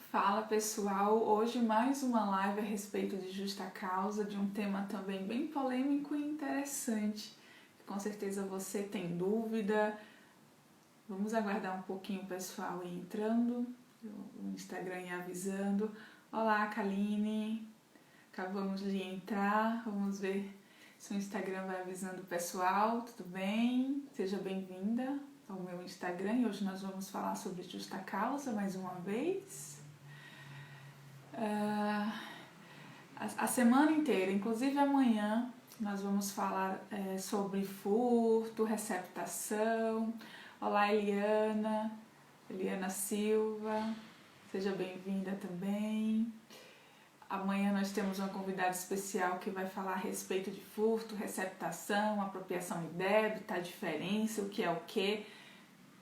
Fala pessoal, hoje mais uma live a respeito de justa causa, de um tema também bem polêmico e interessante. Com certeza você tem dúvida. Vamos aguardar um pouquinho o pessoal ir entrando, o Instagram ir avisando. Olá Kaline, acabamos de entrar, vamos ver se o Instagram vai avisando o pessoal, tudo bem? Seja bem-vinda ao meu Instagram e hoje nós vamos falar sobre justa causa mais uma vez. A semana inteira, inclusive amanhã, nós vamos falar sobre furto, receptação. Olá Eliana Silva, seja bem-vinda também. Amanhã nós temos uma convidada especial que vai falar a respeito de furto, receptação, apropriação indébita, a diferença, o que é o que,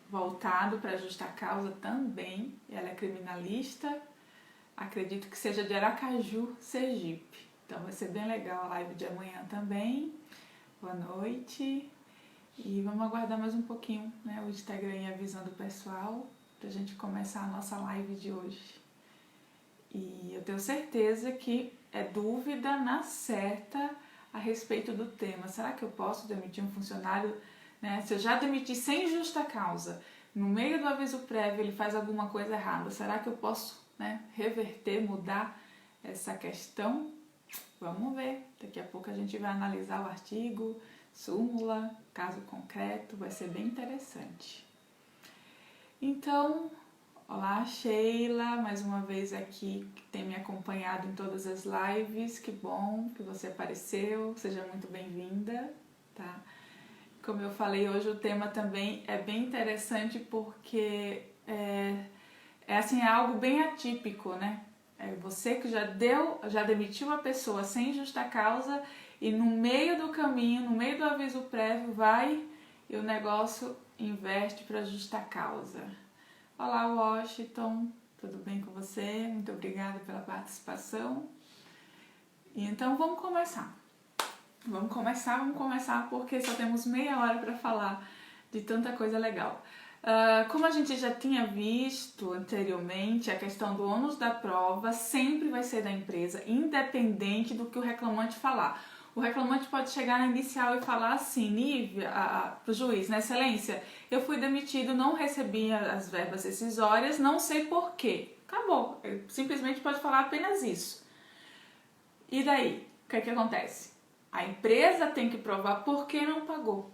voltado para a justa causa também. Ela é criminalista. Acredito que seja de Aracaju, Sergipe. Então vai ser bem legal a live de amanhã também. Boa noite. E vamos aguardar mais um pouquinho, né? O Instagram avisando o pessoal pra gente começar a nossa live de hoje. E eu tenho certeza que é dúvida na certa a respeito do tema. Será que eu posso demitir um funcionário, né? Se eu já demiti sem justa causa, no meio do aviso prévio ele faz alguma coisa errada, será que eu posso, né, reverter, mudar essa questão? Vamos ver, daqui a pouco a gente vai analisar o artigo, súmula, caso concreto, vai ser bem interessante. Então, olá Sheila, mais uma vez aqui, que tem me acompanhado em todas as lives, que bom que você apareceu, seja muito bem-vinda, tá? Como eu falei, hoje o tema também é bem interessante porque é algo bem atípico, né? Você que já demitiu a pessoa sem justa causa e no meio do caminho, no meio do aviso prévio, vai e o negócio inverte para justa causa. Olá Washington, tudo bem com você? Muito obrigada pela participação. E então vamos começar. Vamos começar porque só temos meia hora para falar de tanta coisa legal. Como a gente já tinha visto anteriormente, a questão do ônus da prova sempre vai ser da empresa, independente do que o reclamante falar. O reclamante pode chegar na inicial e falar assim, Nívia, para o juiz, na excelência, eu fui demitido, não recebi as verbas rescisórias, não sei porquê. Acabou, ele simplesmente pode falar apenas isso. E daí, o que acontece? A empresa tem que provar por que não pagou.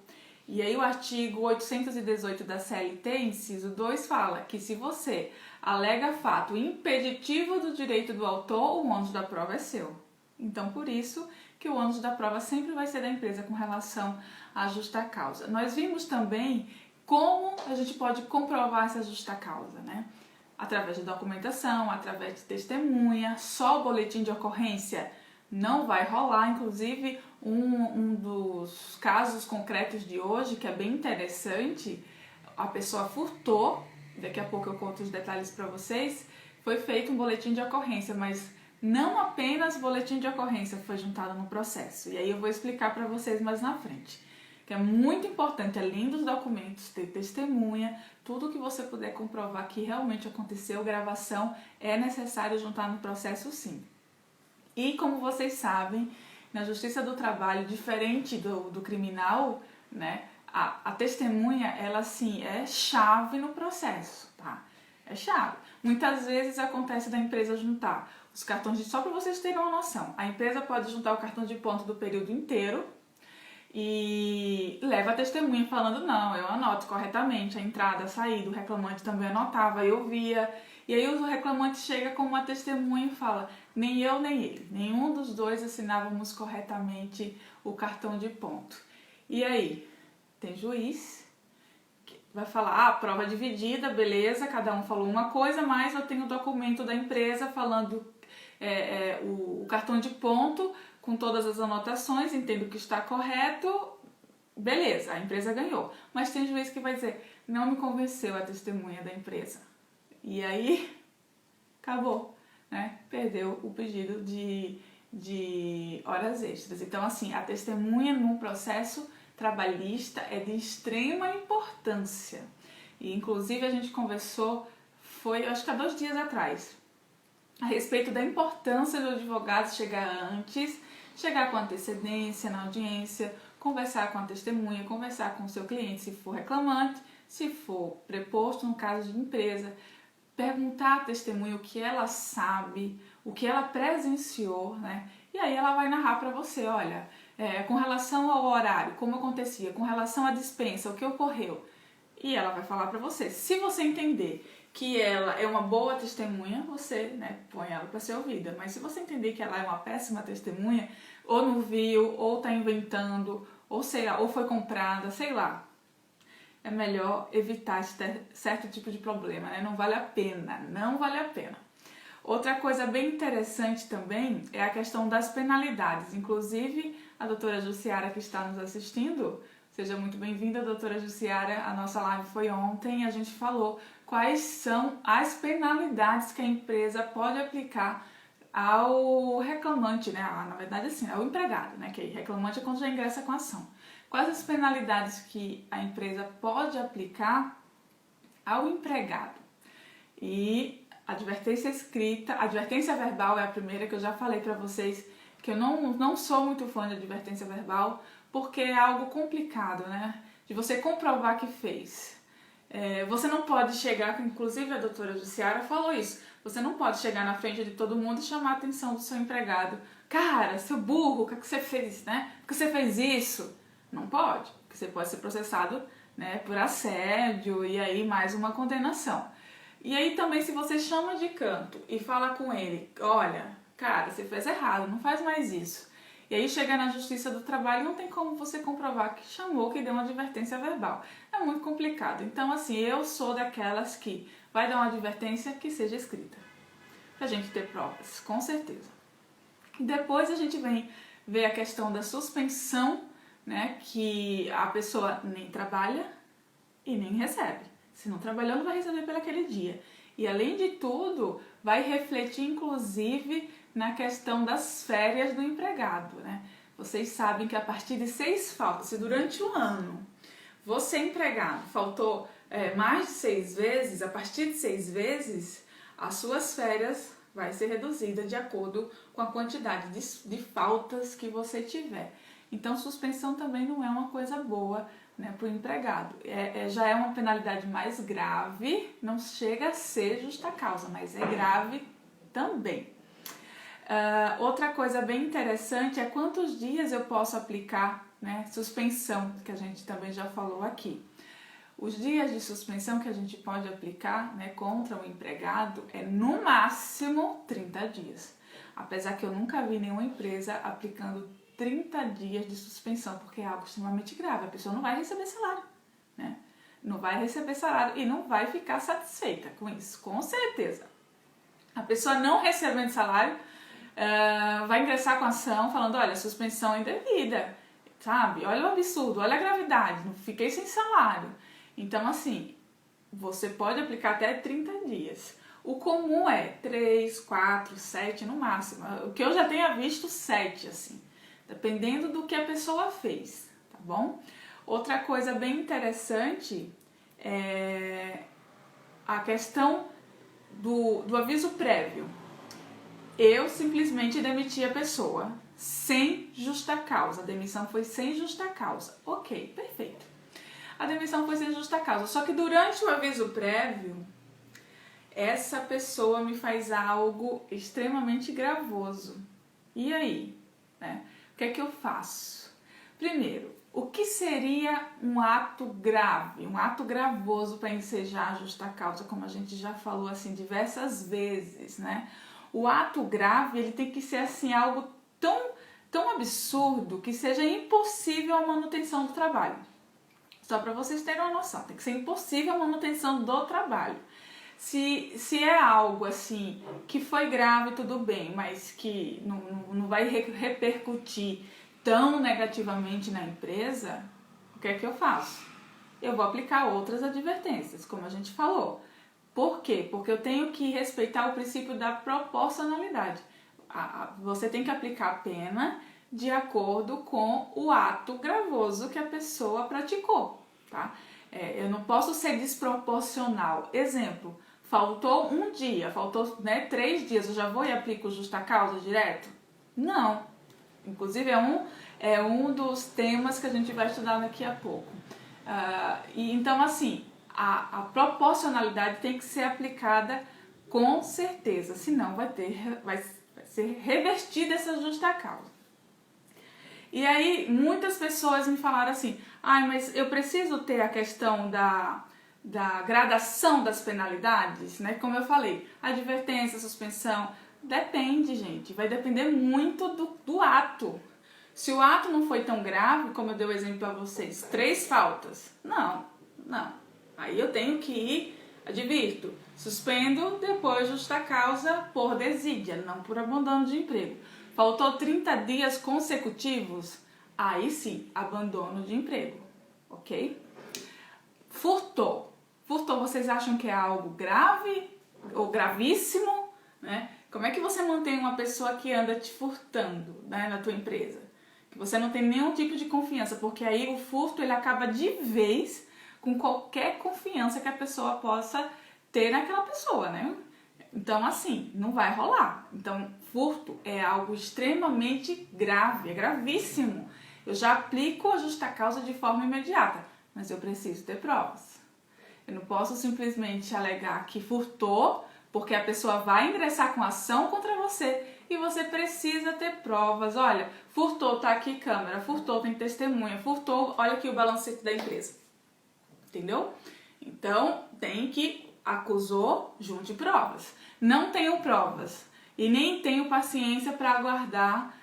E aí o artigo 818 da CLT, inciso 2, fala que se você alega fato impeditivo do direito do autor, o ônus da prova é seu. Então, por isso que o ônus da prova sempre vai ser da empresa com relação à justa causa. Nós vimos também como a gente pode comprovar essa justa causa, né? Através de documentação, através de testemunha, só o boletim de ocorrência não vai rolar. Inclusive, um dos casos concretos de hoje, que é bem interessante, a pessoa furtou, daqui a pouco eu conto os detalhes para vocês, foi feito um boletim de ocorrência, mas não apenas boletim de ocorrência foi juntado no processo. E aí eu vou explicar para vocês mais na frente. Que é muito importante, além dos documentos, ter testemunha, tudo que você puder comprovar que realmente aconteceu, gravação, é necessário juntar no processo sim. E como vocês sabem, na Justiça do Trabalho, diferente do criminal, né, a testemunha, ela sim é chave no processo, tá? É chave. Muitas vezes acontece da empresa juntar os cartões de... Só para vocês terem uma noção, a empresa pode juntar o cartão de ponto do período inteiro e leva a testemunha falando, não, eu anoto corretamente a entrada, a saída, o reclamante também anotava, eu via. E aí o reclamante chega com uma testemunha e fala, nem eu nem ele, nenhum dos dois assinávamos corretamente o cartão de ponto. E aí, tem juiz que vai falar, prova dividida, beleza, cada um falou uma coisa, mas eu tenho o documento da empresa falando o cartão de ponto com todas as anotações, entendo que está correto, beleza, a empresa ganhou. Mas tem juiz que vai dizer, não me convenceu a testemunha da empresa. E aí, acabou, né? Perdeu o pedido de horas extras. Então, assim, a testemunha no processo trabalhista é de extrema importância. E, inclusive, a gente conversou, acho que há 2 dias atrás, a respeito da importância do advogado chegar antes, chegar com antecedência na audiência, conversar com a testemunha, conversar com o seu cliente se for reclamante, se for preposto no caso de empresa, perguntar à testemunha o que ela sabe, o que ela presenciou, né? E aí ela vai narrar para você, olha, com relação ao horário, como acontecia, com relação à dispensa, o que ocorreu. E ela vai falar para você. Se você entender que ela é uma boa testemunha, você, né, põe ela para ser ouvida. Mas se você entender que ela é uma péssima testemunha, ou não viu, ou está inventando, ou sei lá, ou foi comprada, sei lá, é melhor evitar esse certo tipo de problema, né? Não vale a pena, não vale a pena. Outra coisa bem interessante também é a questão das penalidades. Inclusive, a doutora Jussiara que está nos assistindo, seja muito bem-vinda, doutora Jussiara. A nossa live foi ontem e a gente falou quais são as penalidades que a empresa pode aplicar ao reclamante, né? Na verdade, assim, ao empregado, né? Que reclamante é quando já ingressa com a ação. Quais as penalidades que a empresa pode aplicar ao empregado? E advertência escrita, advertência verbal é a primeira que eu já falei para vocês, que eu não sou muito fã de advertência verbal, porque é algo complicado, né? De você comprovar que fez. Você não pode chegar, inclusive a doutora Jussiara falou isso, você não pode chegar na frente de todo mundo e chamar a atenção do seu empregado. Cara, seu burro, o que você fez, né? Por que você fez isso? Não pode, porque você pode ser processado, né, por assédio e aí mais uma condenação. E aí também se você chama de canto e fala com ele, olha, cara, você fez errado, não faz mais isso. E aí chega na Justiça do Trabalho, não tem como você comprovar que chamou, que deu uma advertência verbal. É muito complicado. Então assim, eu sou daquelas que vai dar uma advertência que seja escrita, pra gente ter provas, com certeza. E depois a gente vem ver a questão da suspensão, né, que a pessoa nem trabalha e nem recebe. Se não trabalhou, não vai receber por aquele dia. E além de tudo, vai refletir inclusive na questão das férias do empregado, né? Vocês sabem que a partir de 6 faltas, se durante um ano você empregado faltou mais de 6 vezes, a partir de 6 vezes, as suas férias vai ser reduzida de acordo com a quantidade de faltas que você tiver. Então, suspensão também não é uma coisa boa, né, para o empregado. Já é uma penalidade mais grave, não chega a ser justa causa, mas é grave também. Outra coisa bem interessante é quantos dias eu posso aplicar, né, suspensão, que a gente também já falou aqui. Os dias de suspensão que a gente pode aplicar, né, contra o empregado é no máximo 30 dias. Apesar que eu nunca vi nenhuma empresa aplicando 30 dias de suspensão, porque é algo extremamente grave. A pessoa não vai receber salário, né? Não vai receber salário e não vai ficar satisfeita com isso, com certeza. A pessoa não recebendo salário vai ingressar com a ação falando, olha, suspensão indevida, sabe? Olha o absurdo, olha a gravidade, não fiquei sem salário. Então, assim, você pode aplicar até 30 dias. O comum é 3, 4, 7 no máximo. O que eu já tenha visto, 7, assim. Dependendo do que a pessoa fez, tá bom? Outra coisa bem interessante é a questão do aviso prévio. Eu simplesmente demiti a pessoa sem justa causa. A demissão foi sem justa causa. Ok, perfeito. A demissão foi sem justa causa. Só que durante o aviso prévio, essa pessoa me faz algo extremamente gravoso. E aí, né? O que é que eu faço? Primeiro, o que seria um ato grave, um ato gravoso para ensejar a justa causa, como a gente já falou assim diversas vezes, né? O ato grave, ele tem que ser assim algo tão absurdo que seja impossível a manutenção do trabalho. Só para vocês terem uma noção, tem que ser impossível a manutenção do trabalho. Se é algo assim que foi grave, tudo bem, mas que não vai repercutir tão negativamente na empresa, o que é que eu faço? Eu vou aplicar outras advertências, como a gente falou. Por quê? Porque eu tenho que respeitar o princípio da proporcionalidade. Você tem que aplicar a pena de acordo com o ato gravoso que a pessoa praticou, tá? Eu não posso ser desproporcional. Exemplo, faltou um dia, faltou 3 dias, eu já vou e aplico justa causa direto? Não. Inclusive é um dos temas que a gente vai estudar daqui a pouco. E então assim, a proporcionalidade tem que ser aplicada com certeza, senão vai ser revertida essa justa causa. E aí muitas pessoas me falaram assim, mas eu preciso ter a questão da gradação das penalidades, né? Como eu falei, advertência, suspensão, depende, gente, vai depender muito do ato. Se o ato não foi tão grave, como eu dei o exemplo para vocês, 3 faltas, não. Aí eu tenho que ir, advirto, suspendo, depois justa causa por desídia, não por abandono de emprego. Faltou 30 dias consecutivos, aí sim, abandono de emprego, ok? Furtou, vocês acham que é algo grave ou gravíssimo, né? Como é que você mantém uma pessoa que anda te furtando, né, na tua empresa? Que você não tem nenhum tipo de confiança, porque aí o furto ele acaba de vez com qualquer confiança que a pessoa possa ter naquela pessoa, né? Então assim, não vai rolar. Então furto é algo extremamente grave, é gravíssimo. Eu já aplico a justa causa de forma imediata, mas eu preciso ter provas. Eu não posso simplesmente alegar que furtou, porque a pessoa vai ingressar com ação contra você e você precisa ter provas. Olha, furtou, tá aqui câmera, furtou, tem testemunha, furtou, olha aqui o balancete da empresa. Entendeu? Então, tem que acusou, junte provas. Não tenho provas e nem tenho paciência para aguardar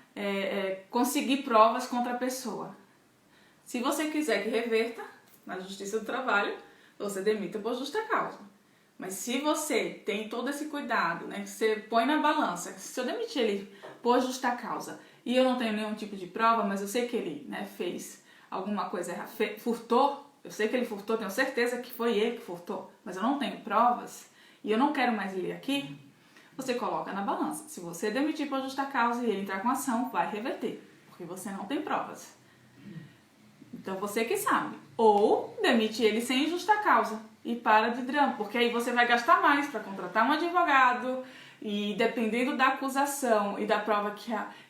conseguir provas contra a pessoa. Se você quiser que reverta na Justiça do Trabalho, você demita por justa causa. Mas se você tem todo esse cuidado, né, que você põe na balança, que se eu demitir ele por justa causa e eu não tenho nenhum tipo de prova, mas eu sei que ele, né, fez alguma coisa errada, furtou, eu sei que ele furtou, tenho certeza que foi ele que furtou, mas eu não tenho provas e eu não quero mais ele aqui, você coloca na balança. Se você demitir por justa causa e ele entrar com ação, vai reverter, porque você não tem provas. Então você que sabe. Ou demite ele sem justa causa e para de drama, porque aí você vai gastar mais para contratar um advogado e dependendo da acusação e da prova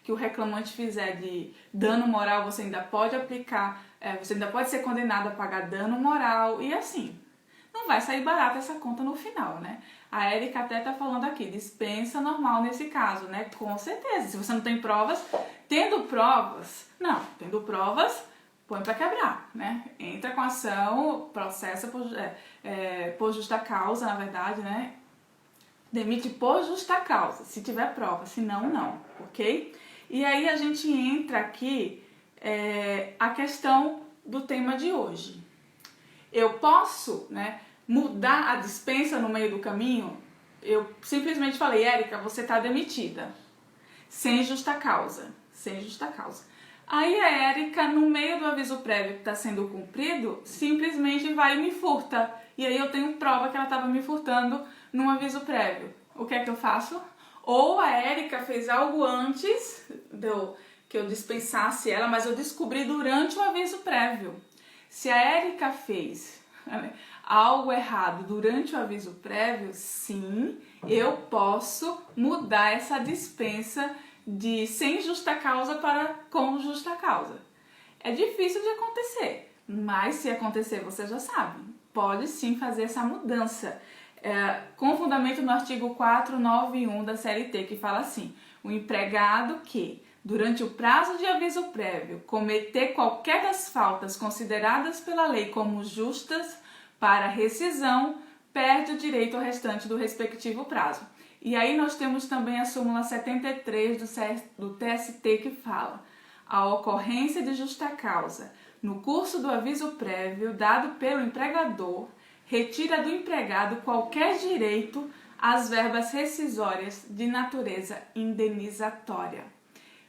que o reclamante fizer de dano moral, você ainda pode aplicar, você ainda pode ser condenado a pagar dano moral e assim. Não vai sair barata essa conta no final, né? A Érica até tá falando aqui, dispensa normal nesse caso, né? Com certeza, se você não tem provas, tendo provas, põe para quebrar, né? Entra com ação, processa por justa causa, na verdade, né? Demite por justa causa, se tiver prova, se não, ok? E aí a gente entra aqui a questão do tema de hoje. Eu posso, né, mudar a dispensa no meio do caminho? Eu simplesmente falei, Érica, você está demitida, sem justa causa. Aí a Érica, no meio do aviso prévio que está sendo cumprido, simplesmente vai e me furta. E aí eu tenho prova que ela estava me furtando num aviso prévio. O que é que eu faço? Ou a Érica fez algo antes que eu dispensasse ela, mas eu descobri durante o aviso prévio. Se a Érica fez algo errado durante o aviso prévio, sim, eu posso mudar essa dispensa de sem justa causa para com justa causa. É difícil de acontecer, mas se acontecer, você já sabe, pode sim fazer essa mudança. Com fundamento no artigo 491 da CLT, que fala assim, o empregado que, durante o prazo de aviso prévio, cometer qualquer das faltas consideradas pela lei como justas para rescisão, perde o direito ao restante do respectivo prazo. E aí nós temos também a súmula 73 do TST que fala: a ocorrência de justa causa no curso do aviso prévio dado pelo empregador retira do empregado qualquer direito às verbas rescisórias de natureza indenizatória.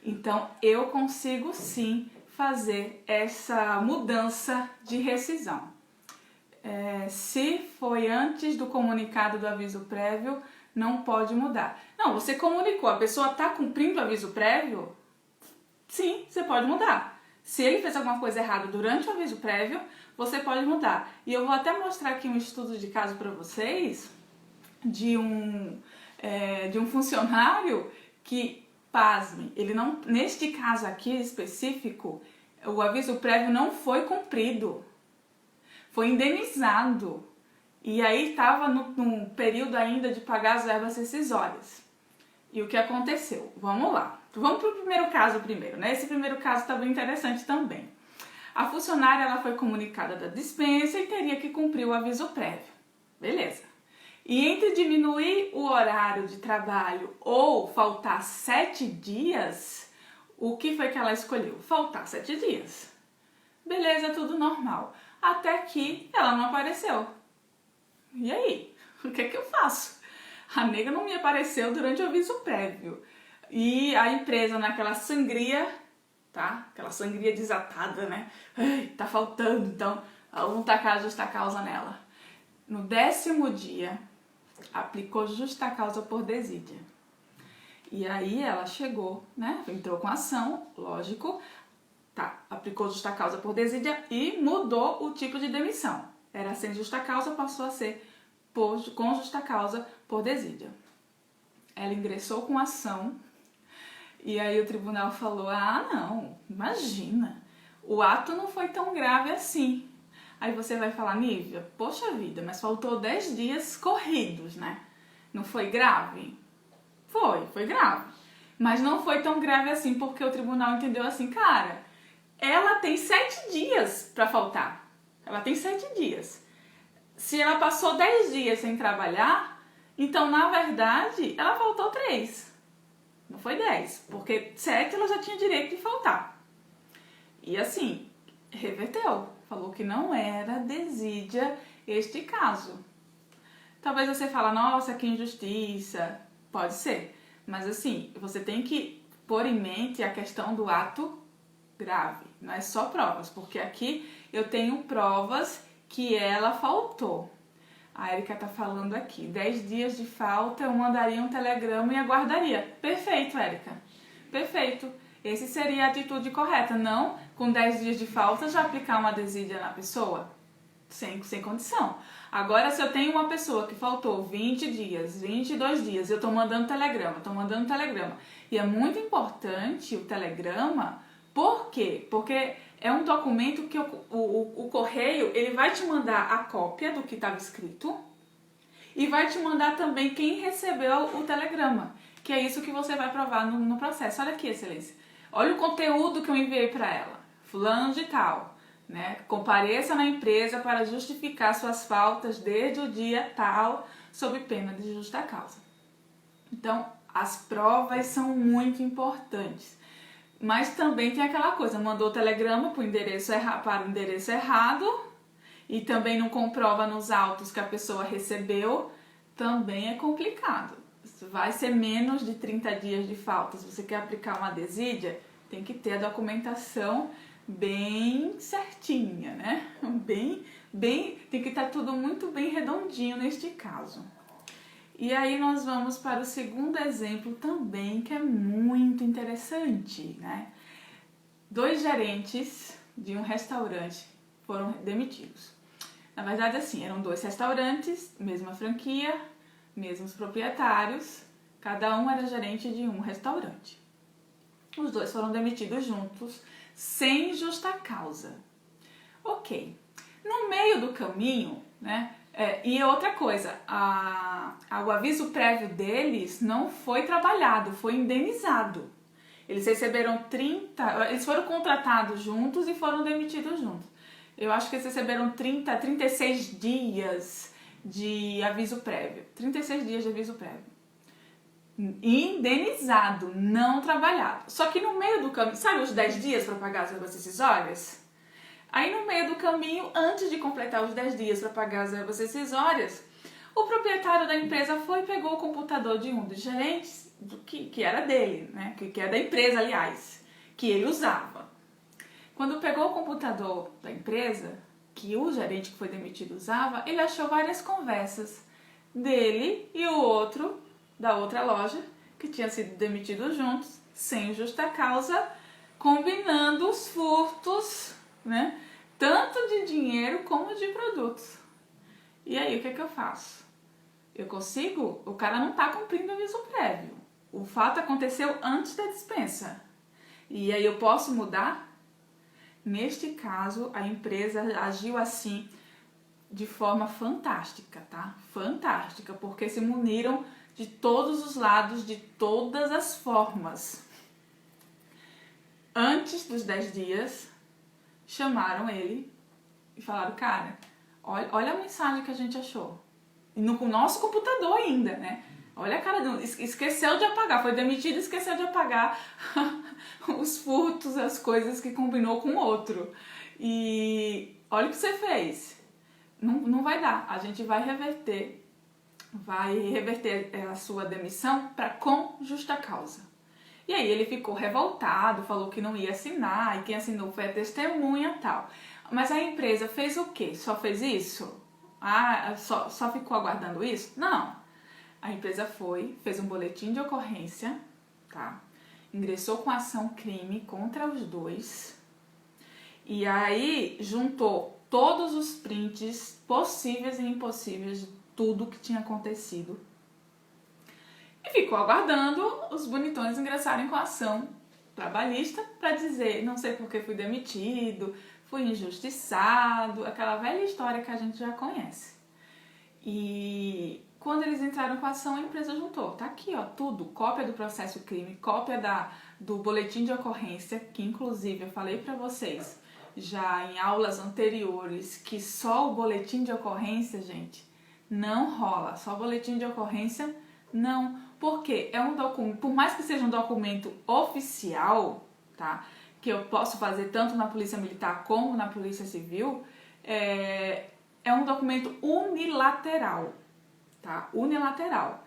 Então, eu consigo sim fazer essa mudança de rescisão. Se foi antes do comunicado do aviso prévio, não pode mudar. Não, você comunicou, a pessoa está cumprindo o aviso prévio? Sim, você pode mudar. Se ele fez alguma coisa errada durante o aviso prévio, você pode mudar. E eu vou até mostrar aqui um estudo de caso para vocês, de um funcionário que, pasme, ele não, neste caso aqui específico, o aviso prévio não foi cumprido, foi indenizado. E aí estava num período ainda de pagar as verbas rescisórias. E o que aconteceu? Vamos lá. Vamos para o primeiro caso primeiro, né? Esse primeiro caso está bem interessante também. A funcionária ela foi comunicada da dispensa e teria que cumprir o aviso prévio. Beleza. E entre diminuir o horário de trabalho ou faltar 7 dias, o que foi que ela escolheu? Faltar 7 dias. Beleza, tudo normal. Até que ela não apareceu. E aí? O que é que eu faço? A nega não me apareceu durante o aviso prévio. E a empresa naquela sangria, tá? Aquela sangria desatada, né? Ai, tá faltando, então vamos tacar a justa causa nela. No 10º dia, aplicou justa causa por desídia. E aí ela chegou, né? Entrou com ação, lógico, tá? Aplicou justa causa por desídia e mudou o tipo de demissão. Era sem justa causa, passou a ser com justa causa por desídia. Ela ingressou com ação e aí o tribunal falou: ah, não, imagina, o ato não foi tão grave assim. Aí você vai falar: Nívia, poxa vida, mas faltou 10 dias corridos, né? Não foi grave? Foi grave. Mas não foi tão grave assim, porque o tribunal entendeu assim: cara, ela tem 7 dias para faltar. Ela tem 7 dias. Se ela passou 10 dias sem trabalhar, então, na verdade, ela faltou 3. Não foi 10, porque 7 ela já tinha direito de faltar. E assim, reverteu. Falou que não era desídia este caso. Talvez você fale: nossa, que injustiça. Pode ser. Mas assim, você tem que pôr em mente a questão do ato grave. Não é só provas, porque aqui eu tenho provas que ela faltou. A Erika tá falando aqui: 10 dias de falta, eu mandaria um telegrama e aguardaria. Perfeito, Erika. Perfeito. Esse seria a atitude correta. Não, com 10 dias de falta, já aplicar uma desídia na pessoa. Sem condição. Agora, se eu tenho uma pessoa que faltou 20 dias, 22 dias, eu tô mandando telegrama. E é muito importante o telegrama. Por quê? Porque é um documento que o correio ele vai te mandar a cópia do que estava escrito e vai te mandar também quem recebeu o telegrama, que é isso que você vai provar no processo. Olha aqui, excelência. Olha o conteúdo que eu enviei para ela. Fulano de tal, né? Compareça na empresa para justificar suas faltas desde o dia tal, sob pena de justa causa. Então, as provas são muito importantes. Mas também tem aquela coisa: mandou o telegrama para o endereço errado e também não comprova nos autos que a pessoa recebeu, também é complicado. Vai ser menos de 30 dias de falta. Se você quer aplicar uma desídia, tem que ter a documentação bem certinha, né? Tem que estar tudo muito bem redondinho neste caso. E aí nós vamos para o segundo exemplo também, que é muito interessante, né? 2 gerentes de um restaurante foram demitidos. Na verdade, assim, eram 2 restaurantes, mesma franquia, mesmos proprietários, cada um era gerente de um restaurante. Os 2 foram demitidos juntos, sem justa causa. Ok. No meio do caminho, né? E outra coisa, o aviso prévio deles não foi trabalhado, foi indenizado. Eles receberam eles foram contratados juntos e foram demitidos juntos. Eu acho que eles receberam 36 dias de aviso prévio. 36 dias de aviso prévio. Indenizado, não trabalhado. Só que no meio do caminho, sabe os 10 dias para pagar as verbas rescisórias? Aí no meio do caminho, antes de completar os 10 dias para pagar as verbas rescisórias, o proprietário da empresa foi e pegou o computador de um dos gerentes, que era dele, né? Que era da empresa, aliás, que ele usava. Quando pegou o computador da empresa, que o gerente que foi demitido usava, ele achou várias conversas dele e o outro da outra loja, que tinha sido demitidos juntos, sem justa causa, combinando os furtos, né? Tanto de dinheiro como de produtos. E aí, o que é que eu faço? Eu consigo? O cara não está cumprindo o aviso prévio. O fato aconteceu antes da dispensa. E aí eu posso mudar? Neste caso, a empresa agiu assim de forma fantástica, tá? Fantástica, porque se muniram de todos os lados, de todas as formas. Antes dos 10 dias, chamaram ele e falaram, cara, olha a mensagem que a gente achou. E no nosso computador ainda, né? Olha a cara dele, esqueceu de apagar, foi demitido e esqueceu de apagar os furtos, as coisas que combinou com o outro. E olha o que você fez. Não vai dar, a gente vai reverter a sua demissão com justa causa. E aí ele ficou revoltado, falou que não ia assinar, e quem assinou foi a testemunha e tal. Mas a empresa fez o quê? Só fez isso? Só ficou aguardando isso? Não. A empresa fez um boletim de ocorrência, tá? Ingressou com ação crime contra os dois. E aí juntou todos os prints possíveis e impossíveis de tudo que tinha acontecido. E ficou aguardando os bonitões ingressarem com a ação trabalhista para dizer, não sei por que fui demitido, fui injustiçado, aquela velha história que a gente já conhece. E quando eles entraram com a ação, a empresa juntou. Tá aqui, ó, tudo. Cópia do processo crime, cópia do boletim de ocorrência, que inclusive eu falei para vocês já em aulas anteriores que só o boletim de ocorrência, gente, não rola. Só o boletim de ocorrência, não. Porque é um documento, por mais que seja um documento oficial, tá? Que eu posso fazer tanto na Polícia Militar como na Polícia Civil, é um documento unilateral, tá? Unilateral.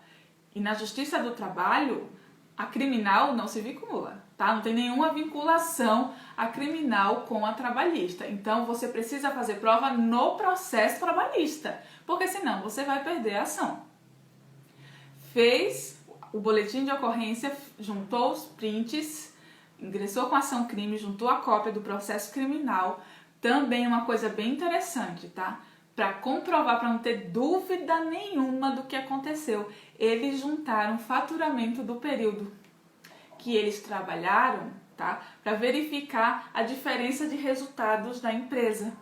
E na Justiça do Trabalho, a criminal não se vincula, tá? Não tem nenhuma vinculação a criminal com a trabalhista. Então, você precisa fazer prova no processo trabalhista, porque senão você vai perder a ação. Fez o boletim de ocorrência, juntou os prints, ingressou com ação crime, juntou a cópia do processo criminal. Também uma coisa bem interessante, tá? Para comprovar, para não ter dúvida nenhuma do que aconteceu, eles juntaram o faturamento do período que eles trabalharam, tá? Para verificar a diferença de resultados da empresa.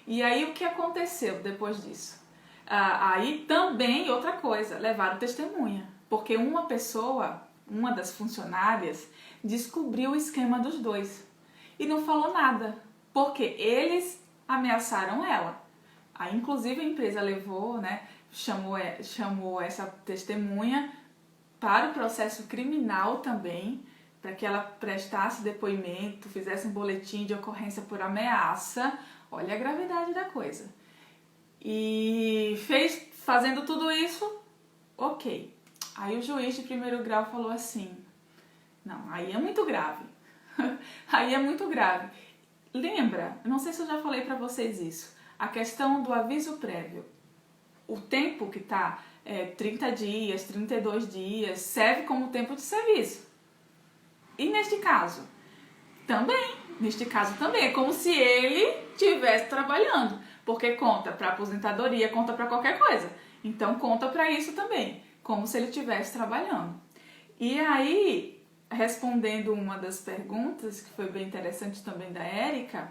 E aí o que aconteceu depois disso? Aí também, outra coisa, levaram testemunha, porque uma pessoa, uma das funcionárias, descobriu o esquema dos dois e não falou nada, porque eles ameaçaram ela. Aí, inclusive, a empresa levou, né, chamou essa testemunha para o processo criminal também, para que ela prestasse depoimento, fizesse um boletim de ocorrência por ameaça. Olha a gravidade da coisa. E fazendo tudo isso, ok. Aí o juiz de primeiro grau falou assim, não, aí é muito grave. Aí é muito grave. Lembra, não sei se eu já falei para vocês isso, a questão do aviso prévio. O tempo que está 30 dias, 32 dias, serve como tempo de serviço. E neste caso? Também. Neste caso também. É como se ele estivesse trabalhando. Porque conta para aposentadoria, conta para qualquer coisa. Então conta para isso também. Como se ele estivesse trabalhando. E aí, respondendo uma das perguntas, que foi bem interessante também da Érica,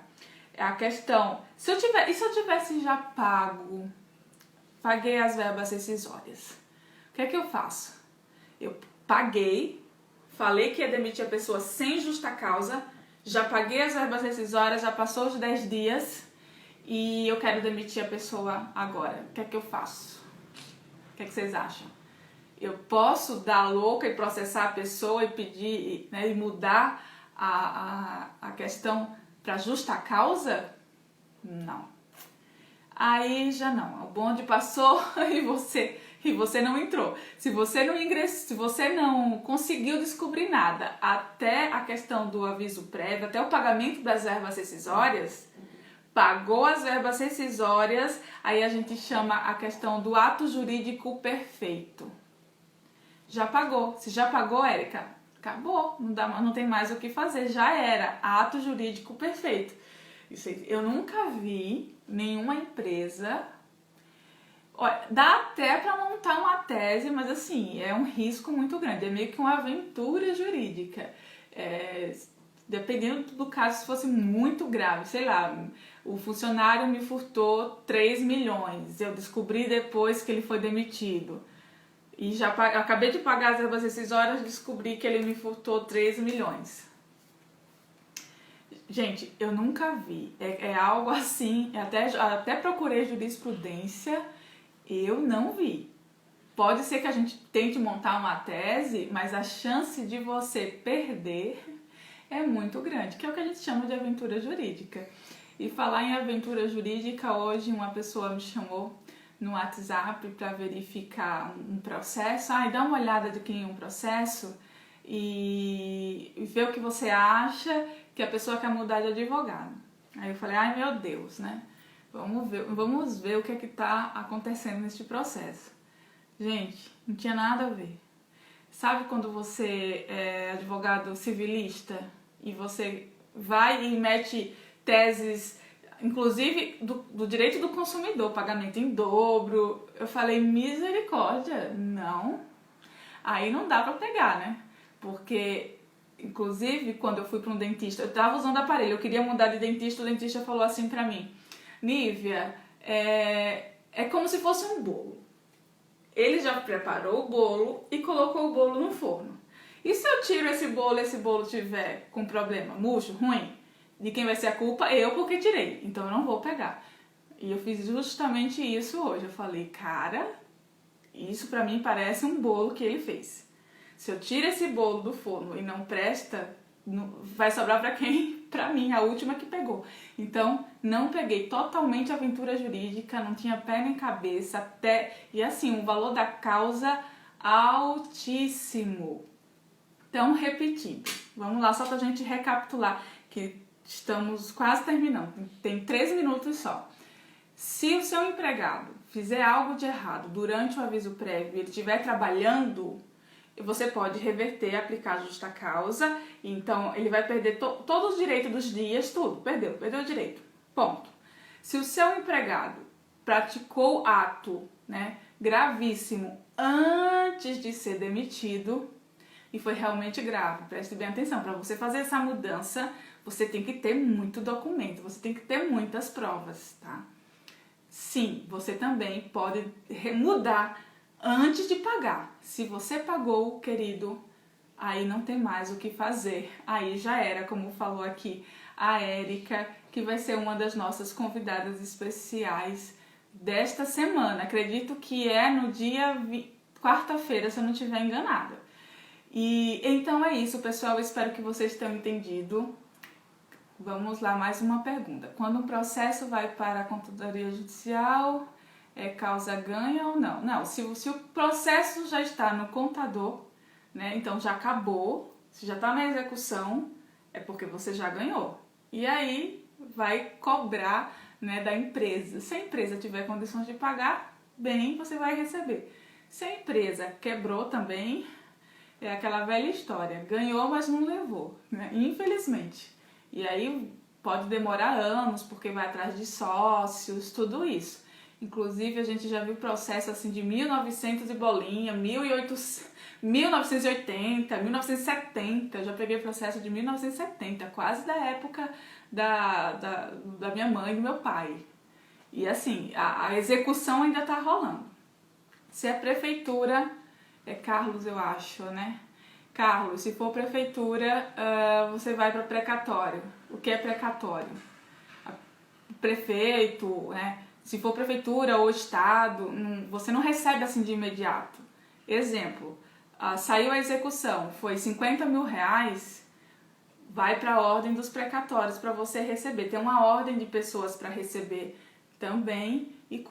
a questão, e se eu tivesse já paguei as verbas rescisórias, o que é que eu faço? Eu paguei, falei que ia demitir a pessoa sem justa causa, já paguei as verbas rescisórias, já passou os 10 dias e eu quero demitir a pessoa agora. O que é que eu faço? O que é que vocês acham? Eu posso dar louca e processar a pessoa e pedir, né, e mudar a questão para justa causa? Não. Aí já não. O bonde passou e você não entrou. Se você não ingressou, se você não conseguiu descobrir nada até a questão do aviso prévio, até o pagamento das verbas rescisórias, pagou as verbas rescisórias, aí a gente chama a questão do ato jurídico perfeito. Já pagou. Se já pagou, Érica, acabou. Não tem mais o que fazer. Já era. Ato jurídico perfeito. Eu nunca vi nenhuma empresa Olha, dá até para montar uma tese, mas assim, é um risco muito grande, é meio que uma aventura jurídica. Dependendo do caso, se fosse muito grave, sei lá, o funcionário me furtou 3 milhões, eu descobri depois que ele foi demitido. E já acabei de pagar as verbas rescisórias, descobri que ele me furtou 3 milhões. Gente, eu nunca vi. É algo assim, até procurei jurisprudência, eu não vi. Pode ser que a gente tente montar uma tese, mas a chance de você perder é muito grande, que é o que a gente chama de aventura jurídica. E falar em aventura jurídica, hoje uma pessoa me chamou no WhatsApp para verificar um processo. Dá uma olhada de quem é um processo e ver o que você acha, que a pessoa quer mudar de advogado. Aí eu falei, ai meu Deus, né? Vamos ver o que é que tá acontecendo neste processo. Gente, não tinha nada a ver. Sabe quando você é advogado civilista e você vai e mete teses, inclusive do direito do consumidor, pagamento em dobro? Eu falei, misericórdia, não. Aí não dá pra pegar, né? Porque, inclusive, quando eu fui para um dentista, eu tava usando aparelho, eu queria mudar de dentista, o dentista falou assim pra mim, Nívia, é como se fosse um bolo. Ele já preparou o bolo e colocou o bolo no forno. E se eu tiro esse bolo tiver com problema, murcho, ruim, de quem vai ser a culpa? Eu, porque tirei. Então eu não vou pegar. E eu fiz justamente isso hoje. Eu falei, cara, isso pra mim parece um bolo que ele fez. Se eu tiro esse bolo do forno e não presta, vai sobrar pra quem? Pra mim, a última que pegou. Então, não peguei, totalmente aventura jurídica, não tinha pé nem cabeça, e assim, o valor da causa altíssimo. Então, repetindo, vamos lá, só pra gente recapitular, que estamos quase terminando, tem 3 minutos só. Se o seu empregado fizer algo de errado durante o aviso prévio e ele estiver trabalhando, você pode reverter, aplicar justa causa, então ele vai perder todos os direitos dos dias, tudo, perdeu o direito, ponto. Se o seu empregado praticou ato, né, gravíssimo antes de ser demitido, e foi realmente grave, preste bem atenção, para você fazer essa mudança, você tem que ter muito documento, você tem que ter muitas provas, tá? Sim, você também pode mudar antes de pagar. Se você pagou, querido, aí não tem mais o que fazer. Aí já era, como falou aqui a Érica, que vai ser uma das nossas convidadas especiais desta semana. Acredito que é no dia quarta-feira, se eu não estiver enganada. E então é isso, pessoal. Espero que vocês tenham entendido. Vamos lá, mais uma pergunta. Quando um processo vai para a contadoria judicial, causa ganha ou não? Não, se o processo já está no contador, né, então já acabou, se já está na execução, é porque você já ganhou. E aí vai cobrar, né, da empresa. Se a empresa tiver condições de pagar, bem, você vai receber. Se a empresa quebrou também, é aquela velha história, ganhou, mas não levou, né, infelizmente. E aí pode demorar anos, porque vai atrás de sócios, tudo isso. Inclusive, a gente já viu processo assim de 1900 e bolinha, 1980, 1970. Eu já peguei processo de 1970, quase da época da minha mãe e do meu pai. E assim, a execução ainda tá rolando. Se é prefeitura, é Carlos, eu acho, né? Carlos, se for prefeitura, você vai para precatório. O que é precatório? Prefeito, né? Se for prefeitura ou estado, você não recebe assim de imediato. Exemplo, saiu a execução, foi 50 mil reais, vai para a ordem dos precatórios para você receber. Tem uma ordem de pessoas para receber também, e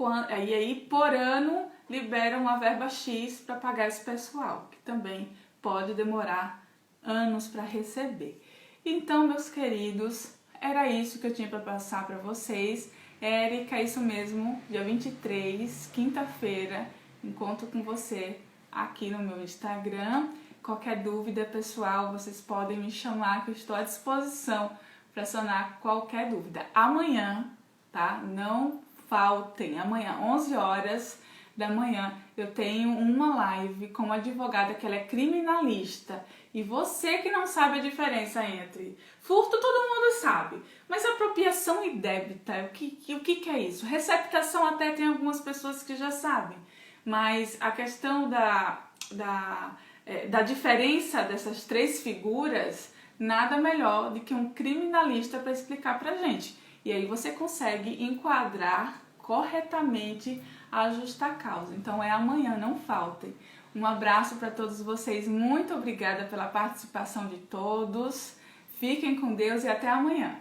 aí por ano libera uma verba X para pagar esse pessoal, que também pode demorar anos para receber. Então, meus queridos, era isso que eu tinha para passar para vocês. Érica, isso mesmo, dia 23, quinta-feira, encontro com você aqui no meu Instagram. Qualquer dúvida, pessoal, vocês podem me chamar, que eu estou à disposição para sanar qualquer dúvida. Amanhã, tá? Não faltem, amanhã, 11 horas, da manhã, eu tenho uma live com uma advogada que ela é criminalista. E você que não sabe a diferença entre furto, todo mundo sabe, mas apropriação indébita, o que é isso? Receptação até tem algumas pessoas que já sabem, mas a questão da diferença dessas três figuras, nada melhor do que um criminalista para explicar pra gente. E aí você consegue enquadrar corretamente a justa causa. Então é amanhã, não faltem. Um abraço para todos vocês, muito obrigada pela participação de todos. Fiquem com Deus e até amanhã.